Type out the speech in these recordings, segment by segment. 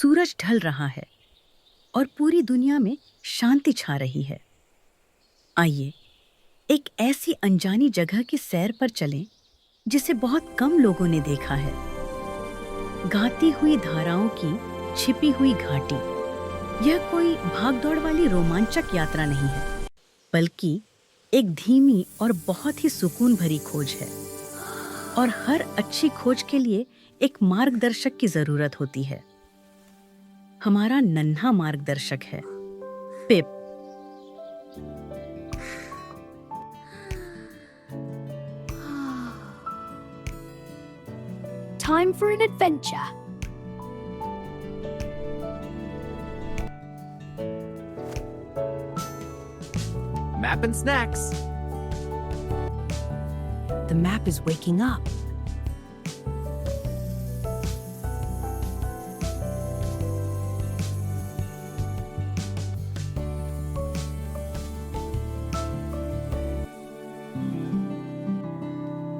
सूरज ढल रहा है और पूरी दुनिया में शांति छा रही है। आइए एक ऐसी अनजानी जगह की सैर पर चलें जिसे बहुत कम लोगों ने देखा है। गाती हुई धाराओं की छिपी हुई घाटी। यह कोई भागदौड़ वाली रोमांचक यात्रा नहीं है, बल्कि एक धीमी और बहुत ही सुकून भरी खोज है। और हर अच्छी खोज के लिए एक मार्गदर्शक की जरूरत होती है। हमारा नन्हा मार्गदर्शक है पिप। Time for an adventure. Map and snacks. The map is waking up.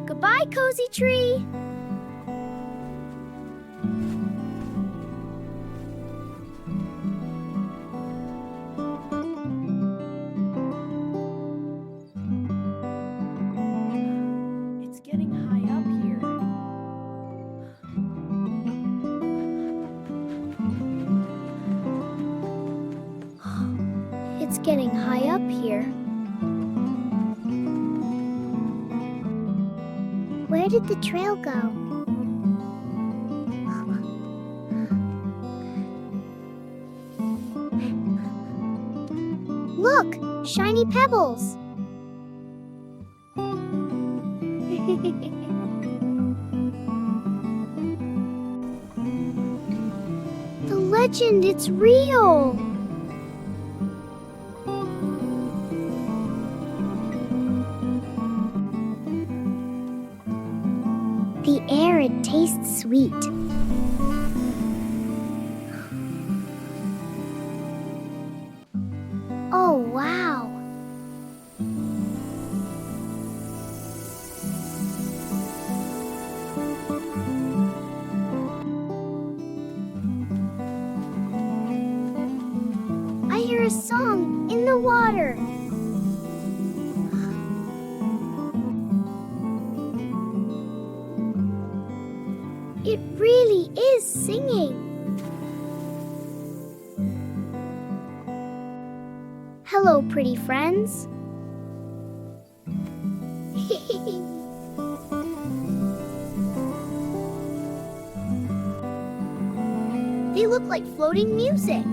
Goodbye, cozy tree. It's getting high up here. It's getting high up here. Where did the trail go? Look, shiny pebbles. The legend, it's real. The air, it tastes sweet. Oh, wow. I hear a song in the water. It really is singing. Hello, pretty friends. They look like floating music.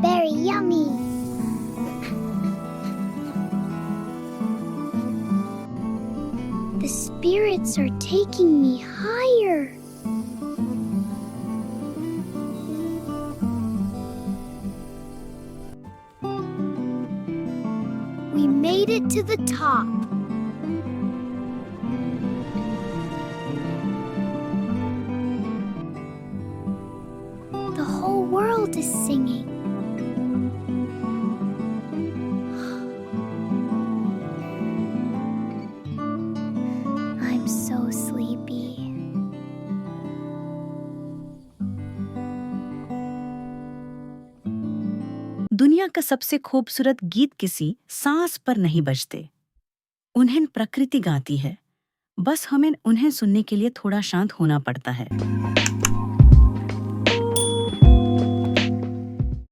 Very yummy. The spirits are taking me higher. We made it to the top. The whole world is singing. I'm so sleepy. दुनिया का सबसे खूबसूरत गीत किसी सांस पर नहीं बजते। उन्हें प्रकृति गाती है, बस हमें उन्हें सुनने के लिए थोड़ा शांत होना पड़ता है।